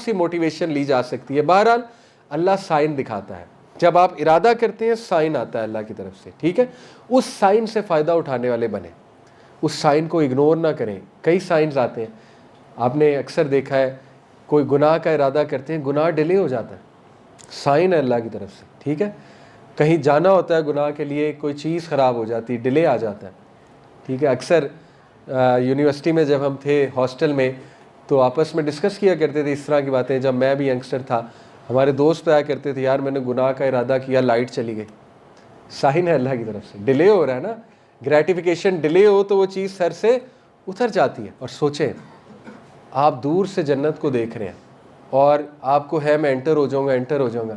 سی motivation لی جا سکتی ہے. بہرحال اللہ سائن دکھاتا ہے, جب آپ ارادہ کرتے ہیں سائن آتا ہے اللہ کی طرف سے, ٹھیک ہے. اس سائن سے فائدہ اٹھانے والے بنیں, اس سائن کو اگنور نہ کریں. کئی سائنز آتے ہیں, آپ نے اکثر دیکھا ہے کوئی گناہ کا ارادہ کرتے ہیں, گناہ ڈیلے ہو جاتا ہے, سائن ہے اللہ کی طرف سے, ٹھیک ہے. کہیں جانا ہوتا ہے گناہ کے لیے, کوئی چیز خراب ہو جاتی ہے, ڈیلے آ جاتا ہے, ٹھیک ہے. اکثر یونیورسٹی میں جب ہم تھے ہاسٹل میں تو آپس میں ڈسکس کیا کرتے تھے اس طرح کی باتیں. جب میں بھی ینگسٹر تھا, ہمارے دوست آیا کرتے تھے, یار میں نے گناہ کا ارادہ کیا, لائٹ چلی گئی, سائن ہے اللہ کی طرف سے, ڈیلے ہو رہا ہے نا, گریٹیفیکیشن ڈیلے ہو تو وہ چیز سر سے اتر جاتی ہے. اور سوچیں آپ دور سے جنت کو دیکھ رہے ہیں اور آپ کو ہے میں انٹر ہو جاؤں گا,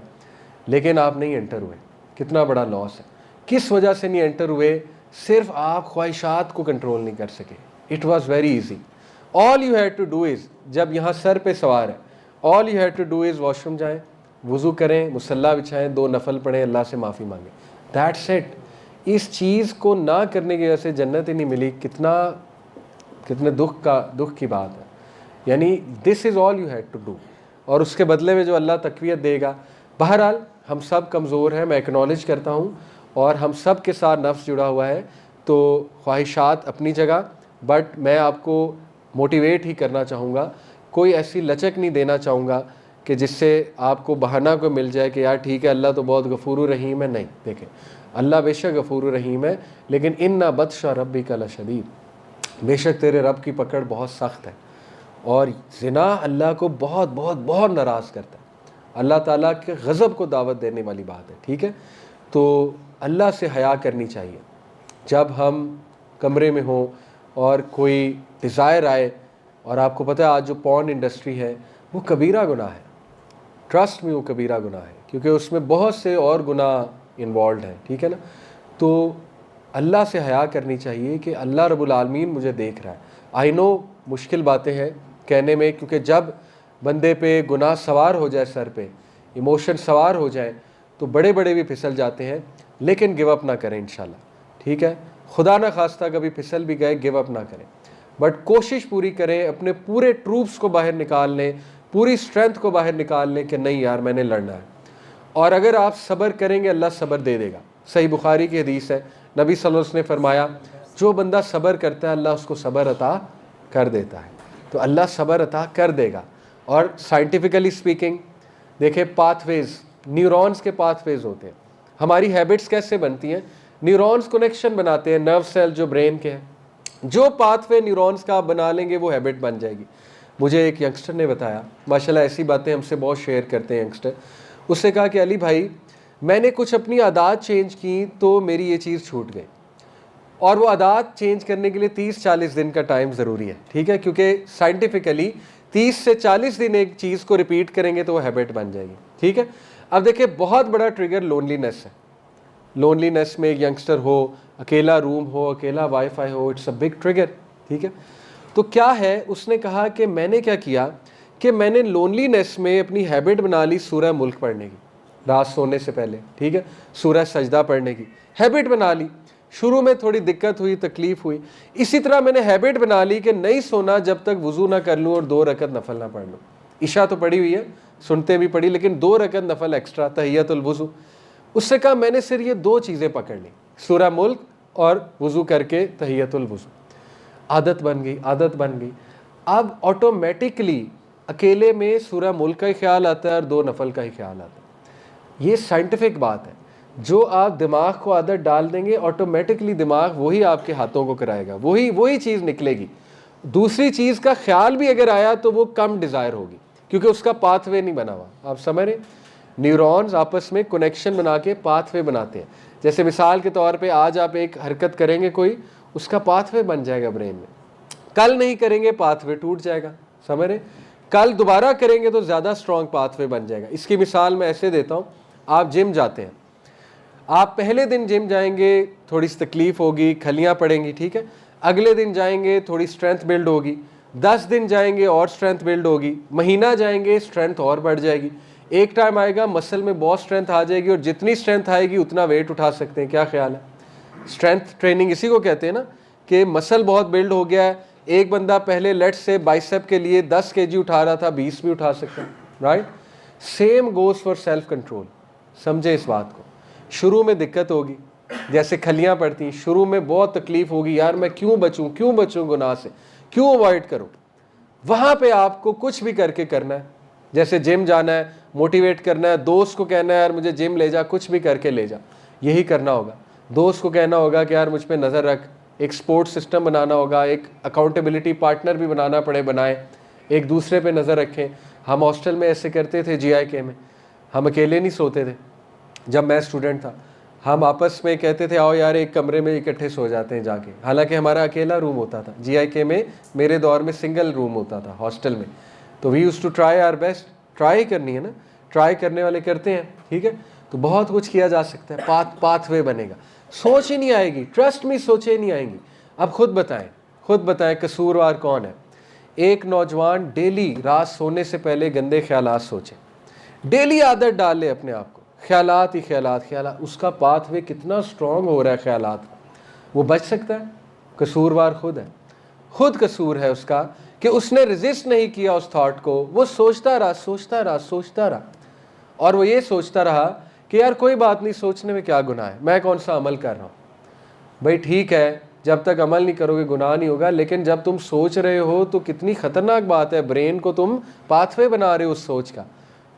لیکن آپ نہیں انٹر ہوئے, کتنا بڑا لاس ہے. کس وجہ سے نہیں انٹر ہوئے؟ صرف آپ خواہشات کو کنٹرول نہیں کر سکے. It was very easy. All you had to do is, جب یہاں سر پہ سوار ہے, all you had to do is washroom جائیں, وضو کریں, مصلی بچھائیں, 2 نفل پڑھیں, اللہ سے معافی مانگیں, دیٹس اٹ. اس چیز کو نہ کرنے کی وجہ سے جنت ہی نہیں ملی. کتنے دکھ کی بات ہے. یعنی this is all you had to do, اور اس کے بدلے میں جو اللہ تقویت دے گا. بہرحال ہم سب کمزور ہیں, میں ایکنالج کرتا ہوں, اور ہم سب کے ساتھ نفس جڑا ہوا ہے. تو خواہشات اپنی جگہ, بٹ میں آپ کو موٹیویٹ ہی کرنا چاہوں گا, کوئی ایسی لچک نہیں دینا چاہوں گا کہ جس سے آپ کو بہانہ کو مل جائے کہ یار ٹھیک ہے اللہ تو بہت غفور الرحیم ہے. نہیں, دیکھیں اللہ بے شک غفور الرحیم ہے, لیکن ان بطش ربک لشدید, بے شک تیرے رب کی پکڑ بہت سخت ہے. اور زنا اللہ کو بہت بہت بہت ناراض کرتا ہے, اللہ تعالیٰ کے غضب کو دعوت دینے والی بات ہے, ٹھیک ہے. تو اللہ سے حیا کرنی چاہیے. جب ہم کمرے میں ہوں اور کوئی ڈیزائر آئے, اور آپ کو پتہ ہے آج جو پورن انڈسٹری ہے وہ کبیرہ گناہ ہے, ٹرسٹ میں وہ کبیرہ گناہ ہے, کیونکہ اس میں بہت سے اور گناہ انوالوڈ ہیں, ٹھیک ہے نا. تو اللہ سے حیا کرنی چاہیے کہ اللہ رب العالمین مجھے دیکھ رہا ہے. آئی نو مشکل باتیں ہیں کہنے میں, کیونکہ جب بندے پہ گناہ سوار ہو جائے, سر پہ ایموشن سوار ہو جائے تو بڑے بڑے بھی پھسل جاتے ہیں, لیکن گیو اپ نہ کریں انشاءاللہ, ٹھیک ہے. خدا نہ خواستہ کبھی پھسل بھی گئے, گیو اپ نہ کریں, بٹ کوشش پوری کریں, اپنے پورے ٹروپس کو باہر نکال لیں, پوری اسٹرینتھ کو باہر نکال لیں کہ نہیں یار میں نے لڑنا ہے. اور اگر آپ صبر کریں گے اللہ صبر دے دے گا. صحیح بخاری کی حدیث ہے, نبی صلی اللہ علیہ وسلم نے فرمایا جو بندہ صبر کرتا ہے اللہ اس کو صبر عطا کر دیتا ہے. تو اللہ صبر عطا کر دے گا. اور سائنٹیفکلی اسپیکنگ دیکھیں, پاتھ ویز, نیورونز کے پاتھ ویز ہوتے ہیں. ہماری ہیبٹس کیسے بنتی ہیں؟ نیورونز کنیکشن بناتے ہیں, نرو سیل جو برین کے ہیں, جو پاتھ وے نیورونز کا آپ بنا لیں گے وہ ہیبٹ بن جائے گی. مجھے ایک ینگسٹر نے بتایا, ماشاءاللہ ایسی باتیں ہم سے بہت شیئر کرتے ہیں ینگسٹر. اس نے کہا کہ علی بھائی میں نے کچھ اپنی عادات چینج کی تو میری یہ چیز چھوٹ گئی, اور وہ عادات چینج کرنے کے لیے 30-40 دن کا ٹائم ضروری ہے, ٹھیک ہے, کیونکہ سائنٹیفکلی 30 سے 40 دن ایک چیز کو ریپیٹ کریں گے تو وہ ہیبٹ بن جائے گی, ٹھیک ہے. اب دیکھیں بہت بڑا ٹریگر لونلی نیس ہے. لونلی نیس میں ایک ینگسٹر ہو, اکیلا روم ہو, اکیلا وائی فائی ہو, اٹس اے بگ ٹریگر, ٹھیک ہے. تو کیا ہے, اس نے کہا کہ میں نے کیا کیا کہ میں نے لونلی نیس میں اپنی ہیبٹ بنا لی سورہ ملک پڑھنے کی, رات سونے سے پہلے, ٹھیک ہے, سورہ سجدہ پڑھنے کی ہیبٹ بنا لی. شروع میں تھوڑی دقت ہوئی, تکلیف ہوئی. اسی طرح میں نے ہیبٹ بنا لی کہ نہیں سونا جب تک وضو نہ کر لوں اور 2 رکعت نفل نہ پڑھ لوں. عشاء تو پڑھی ہوئی ہے, سنتے بھی پڑھی, لیکن 2 رکعت نفل ایکسٹرا, تحیۃ الوضو. اس سے کہا میں نے صرف یہ 2 چیزیں پکڑ لی, سورہ ملک اور وضو کر کے تحیۃ الوضو. عادت بن گئی. اب آٹومیٹکلی اکیلے میں سورہ ملک کا ہی خیال آتا ہے اور 2 نفل کا ہی خیال آتا ہے. یہ سائنٹیفک بات ہے. جو آپ دماغ کو عادت ڈال دیں گے آٹومیٹکلی دماغ وہی آپ کے ہاتھوں کو کرائے گا, وہی چیز نکلے گی. دوسری چیز کا خیال بھی اگر آیا تو وہ کم ڈیزائر ہوگی, کیونکہ اس کا پاتھ وے نہیں بنا ہوا. آپ سمجھ رہے ہیں, نیورونز آپس میں کنیکشن بنا کے پاتھ وے بناتے ہیں. جیسے مثال کے طور پہ آج آپ ایک حرکت کریں گے کوئی, اس کا پاتھ وے بن جائے گا برین میں. کل نہیں کریں گے پاتھ وے ٹوٹ جائے گا, سمجھ رہے. کل دوبارہ کریں گے تو زیادہ اسٹرانگ پاتھ وے بن جائے گا. اس کی مثال میں ایسے دیتا ہوں, آپ جم جاتے ہیں, آپ پہلے دن جم جائیں گے تھوڑی سی تکلیف ہوگی, کھلیاں پڑیں گی, ٹھیک ہے. اگلے دن جائیں گے تھوڑی اسٹرینتھ بلڈ ہوگی, 10 دن جائیں گے اور اسٹرینتھ بلڈ ہوگی, مہینہ جائیں گے اسٹرینتھ اور بڑھ جائے گی. ایک ٹائم آئے گا مسل میں بہت اسٹرینتھ آ جائے گی, اور جتنی اسٹرینتھ آئے گی اتنا ویٹ اٹھا سکتے ہیں. کیا خیال ہے؟ اسٹرینتھ ٹریننگ اسی کو کہتے ہیں نا, کہ مسل بہت بلڈ ہو گیا ہے, ایک بندہ پہلے لیٹ سے بائسپ کے لیے 10 kg اٹھا رہا تھا 20 بھی اٹھا سکتا ہے, right. Same goes for self control. سمجھے اس بات کو. شروع میں دقت ہوگی, جیسے کھلیاں پڑتی ہیں, شروع میں بہت تکلیف ہوگی, یار میں کیوں بچوں گناہ سے, کیوں اوائڈ کروں. وہاں پہ آپ کو کچھ بھی کر کے کرنا ہے. جیسے جم جانا ہے, موٹیویٹ کرنا ہے, دوست کو کہنا ہے یار مجھے جم لے جا, کچھ بھی کر کے لے جا, یہی کرنا ہوگا. دوست کو کہنا ہوگا کہ یار مجھ پہ نظر رکھ, ایک سپورٹ سسٹم بنانا ہوگا, ایک اکاؤنٹیبلٹی پارٹنر بھی بنانا پڑے بنائیں, ایک دوسرے پہ نظر رکھیں. ہم ہاسٹل میں ایسے کرتے تھے GIK میں, ہم اکیلے نہیں سوتے تھے. جب میں اسٹوڈنٹ تھا ہم آپس میں کہتے تھے آؤ یار ایک کمرے میں اکٹھے سو جاتے ہیں جا کے, حالانکہ ہمارا اکیلا روم ہوتا تھا. GIK میں میرے دور میں سنگل روم ہوتا تھا ہاسٹل میں. تو we use to try our best. Try کرنی ہے نا, ٹرائی کرنے والے کرتے ہیں, ٹھیک ہے. تو بہت کچھ کیا جا سکتا ہے, پاتھ وے بنے گا. سوچ ہی نہیں آئے گی, ٹرسٹ می, سوچے نہیں آئیں گی. اب خود بتائیں قصوروار کون ہے. ایک نوجوان ڈیلی رات سونے سے پہلے گندے خیالات سوچے, ڈیلی عادت ڈال لے اپنے آپ کو, خیالات ہی خیالات, اس کا پاتھ وے کتنا سٹرونگ ہو رہا ہے خیالات, وہ بچ سکتا ہے. قصوروار خود ہے, خود قصور ہے اس کا کہ اس نے ریزسٹ نہیں کیا اس تھاٹ کو. وہ سوچتا رہا, اور وہ یہ سوچتا رہا کہ یار کوئی بات نہیں, سوچنے میں کیا گناہ ہے, میں کون سا عمل کر رہا ہوں. بھائی ٹھیک ہے, جب تک عمل نہیں کرو گے گناہ نہیں ہوگا, لیکن جب تم سوچ رہے ہو تو کتنی خطرناک بات ہے. برین کو تم پاتھ وے بنا رہے ہو اس سوچ کا.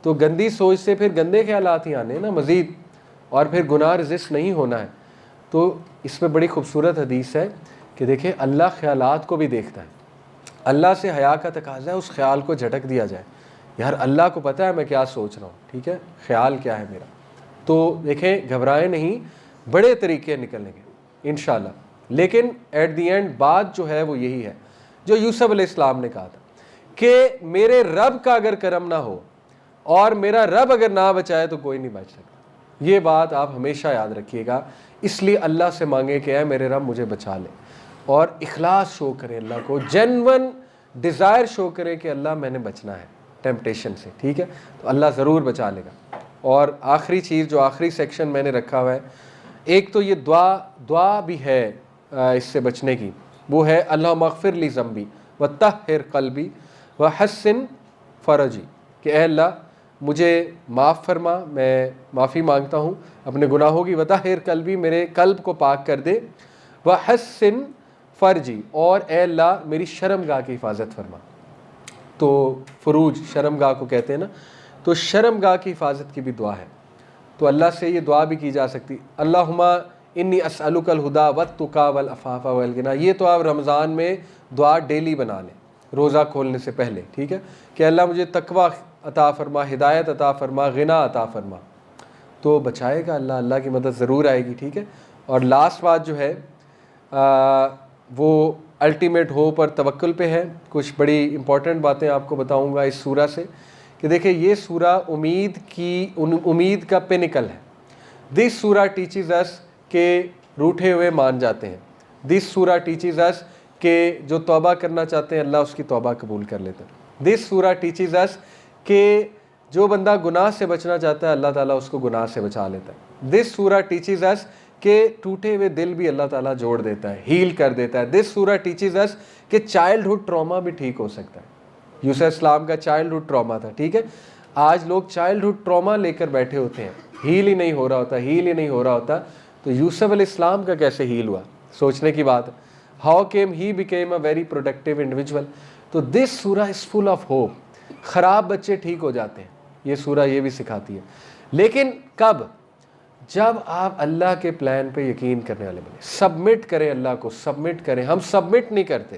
تو گندی سوچ سے پھر گندے خیالات ہی آنے نا مزید, اور پھر گناہ رزسٹ نہیں ہونا ہے. تو اس میں بڑی خوبصورت حدیث ہے کہ دیکھیں اللہ خیالات کو بھی دیکھتا ہے. اللہ سے حیا کا تقاضا ہے اس خیال کو جھٹک دیا جائے. یار اللہ کو پتہ ہے میں کیا سوچ رہا ہوں, ٹھیک ہے, خیال کیا ہے میرا. تو دیکھیں گھبرائیں نہیں, بڑے طریقے نکلیں گے انشاءاللہ. لیکن ایٹ دی اینڈ بات جو ہے وہ یہی ہے جو یوسف علیہ السلام نے کہا تھا کہ میرے رب کا اگر کرم نہ ہو اور میرا رب اگر نہ بچائے تو کوئی نہیں بچ سکتا. یہ بات آپ ہمیشہ یاد رکھیے گا. اس لیے اللہ سے مانگے کہ اے میرے رب مجھے بچا لے, اور اخلاص شو کریں اللہ کو, جینون ڈیزائر شو کریں کہ اللہ میں نے بچنا ہے ٹیمپٹیشن سے, ٹھیک ہے. تو اللہ ضرور بچا لے گا. اور آخری چیز جو آخری سیکشن میں نے رکھا ہوا ہے, ایک تو یہ دعا بھی ہے اس سے بچنے کی, وہ ہے اللہم اغفر لی ذنبی وطہر قلبی وحسن فرجی, کہ اے اللہ مجھے معاف فرما, میں معافی مانگتا ہوں اپنے گناہوں کی, وطہر قلبی میرے قلب کو پاک کر دے, وحسن فرجی اور اے اللہ میری شرمگاہ کی حفاظت فرما. تو فروج شرمگاہ کو کہتے ہیں نا, تو شرمگاہ کی حفاظت کی بھی دعا ہے. تو اللہ سے یہ دعا بھی کی جا سکتی, اللہم انی اسألک الہدی والتقی والعفاف والغنی. یہ تو آپ رمضان میں دعا ڈیلی بنا لیں روزہ کھولنے سے پہلے, ٹھیک ہے, کہ اللہ مجھے تقوی عطا فرما, ہدایت عطا فرما, غنا عطا فرما. تو بچائے گا اللہ, اللہ کی مدد ضرور آئے گی, ٹھیک ہے. اور لاسٹ بات جو ہے وہ الٹیمیٹ ہوپ اور توکل پہ ہے. کچھ بڑی امپورٹنٹ باتیں آپ کو بتاؤں گا اس سورہ سے, کہ دیکھیں یہ سورہ امید کا پینیکل ہے. دس سورہ ٹیچز اس کہ روٹھے ہوئے مان جاتے ہیں. دس سورہ ٹیچز اس کہ جو توبہ کرنا چاہتے ہیں اللہ اس کی توبہ قبول کر لیتے ہیں. دس سورہ ٹیچز اس کہ جو بندہ گناہ سے بچنا چاہتا ہے اللہ تعالیٰ اس کو گناہ سے بچا لیتا ہے. دس سورہ ٹیچز اس کہ ٹوٹے ہوئے دل بھی اللہ تعالیٰ جوڑ دیتا ہے, ہیل کر دیتا ہے. دس سورہ ٹیچز اس کہ چائلڈہڈ ٹراما بھی ٹھیک ہو سکتا ہے. یوسف اسلام کا چائلڈہڈ ٹراما تھا, ٹھیک ہے. آج لوگ چائلڈہڈ ٹراما لے کر بیٹھے ہوتے ہیں, ہیل ہی نہیں ہو رہا ہوتا. تو یوسف علیہ السلام کا کیسے ہیل ہوا, سوچنے کی بات ہے. How came he became a very productive individual. تو دس سورہ از فل آف ہوپ. خراب بچے ٹھیک ہو جاتے ہیں, یہ سورہ یہ بھی سکھاتی ہے. لیکن کب؟ جب آپ اللہ کے پلان پہ یقین کرنے والے بنے, سبمٹ کریں اللہ کو, سبمٹ کریں. ہم سبمٹ نہیں کرتے.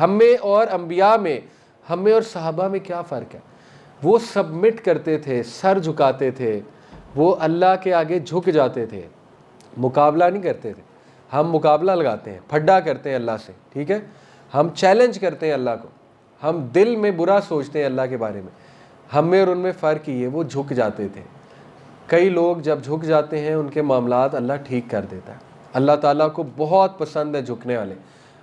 ہمیں اور انبیاء میں, ہمیں اور صحابہ میں کیا فرق ہے؟ وہ سبمٹ کرتے تھے, سر جھکاتے تھے, وہ اللہ کے آگے جھک جاتے تھے, مقابلہ نہیں کرتے تھے. ہم مقابلہ لگاتے ہیں, پھڈا کرتے ہیں اللہ سے, ٹھیک ہے. ہم چیلنج کرتے ہیں اللہ کو, ہم دل میں برا سوچتے ہیں اللہ کے بارے میں. ہم میں اور ان میں فرق ہی ہے, وہ جھک جاتے تھے. کئی لوگ جب جھک جاتے ہیں ان کے معاملات اللہ ٹھیک کر دیتا ہے. اللہ تعالیٰ کو بہت پسند ہے جھکنے والے.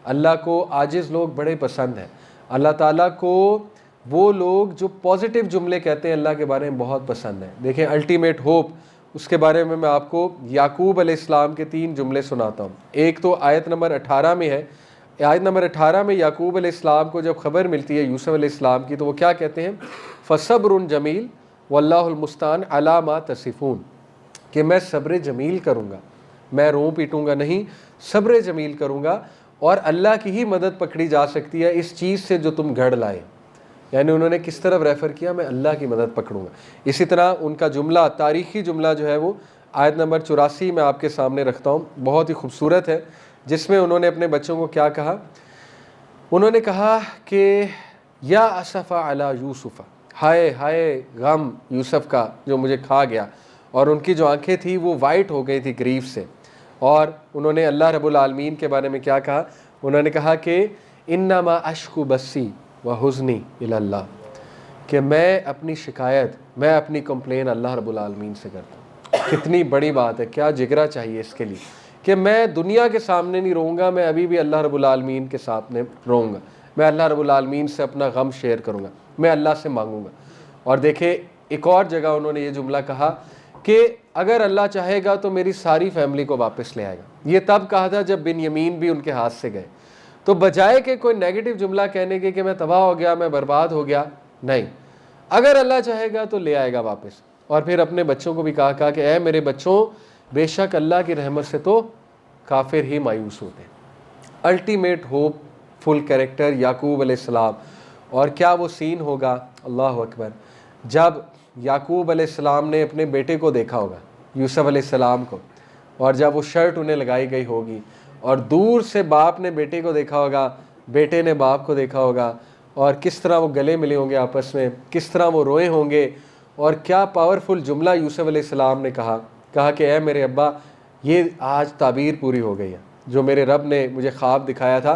اللہ کو عاجز لوگ بڑے پسند ہیں. اللہ تعالیٰ کو وہ لوگ جو پازیٹیو جملے کہتے ہیں اللہ کے بارے میں بہت پسند ہیں. دیکھیں الٹیمیٹ ہوپ, اس کے بارے میں آپ کو یعقوب علیہ السلام کے 3 جملے سناتا ہوں. ایک تو آیت نمبر 18 میں ہے, آیت نمبر 18 میں یعقوب علیہ السلام کو جب خبر ملتی ہے یوسف علیہ السلام کی تو وہ کیا کہتے ہیں؟ فصبر جمیل واللہ المستعان علی ما تصفون، کہ میں صبر جمیل کروں گا، میں رو پیٹوں گا نہیں، صبر جمیل کروں گا، اور اللہ کی ہی مدد پکڑی جا سکتی ہے اس چیز سے جو تم گھڑ لائے. یعنی انہوں نے کس طرف ریفر کیا؟ میں اللہ کی مدد پکڑوں گا. اسی طرح ان کا جملہ، تاریخی جملہ جو ہے وہ آیت نمبر 84 میں آپ کے سامنے رکھتا ہوں، بہت ہی خوبصورت ہے، جس میں انہوں نے اپنے بچوں کو کیا کہا؟ انہوں نے کہا کہ یا اسف علی یوسف، ہائے ہائے غم یوسف کا جو مجھے کھا گیا. اور ان کی جو آنکھیں تھیں وہ وائٹ ہو گئی تھی گریف سے. اور انہوں نے اللہ رب العالمین کے بارے میں کیا کہا؟ انہوں نے کہا کہ انما اشکو بسی وحزنی الی اللہ، کہ میں اپنی شکایت، میں اپنی کمپلین اللہ رب العالمین سے کرتا ہوں. کتنی بڑی بات ہے، کیا جگرا چاہیے اس کے لیے کہ میں دنیا کے سامنے نہیں رہوں گا، میں ابھی بھی اللہ رب العالمین کے سامنے رہوں گا، میں اللہ رب العالمین سے اپنا غم شیئر کروں گا، میں اللہ سے مانگوں گا. اور دیکھیں ایک اور جگہ انہوں نے یہ جملہ کہا کہ اگر اللہ چاہے گا تو میری ساری فیملی کو واپس لے آئے گا. یہ تب کہا تھا جب بنیامین بھی ان کے ہاتھ سے گئے. تو بجائے کہ کوئی نیگیٹو جملہ کہنے کے کہ میں تباہ ہو گیا، میں برباد ہو گیا، نہیں، اگر اللہ چاہے گا تو لے آئے گا واپس. اور پھر اپنے بچوں کو بھی کہا کہ اے میرے بچوں، بے شک اللہ کی رحمت سے تو کافر ہی مایوس ہوتے ہیں. الٹیمیٹ ہوپ فل کریکٹر یعقوب علیہ السلام. اور کیا وہ سین ہوگا، اللہ اکبر، جب یعقوب علیہ السلام نے اپنے بیٹے کو دیکھا ہوگا، یوسف علیہ السلام کو، اور جب وہ شرٹ انہیں لگائی گئی ہوگی، اور دور سے باپ نے بیٹے کو دیکھا ہوگا، بیٹے نے باپ کو دیکھا ہوگا، اور کس طرح وہ گلے ملے ہوں گے آپس میں، کس طرح وہ روئے ہوں گے. اور کیا پاورفل جملہ یوسف علیہ السلام نے کہا کہ اے میرے ابا، یہ آج تعبیر پوری ہو گئی ہے جو میرے رب نے مجھے خواب دکھایا تھا.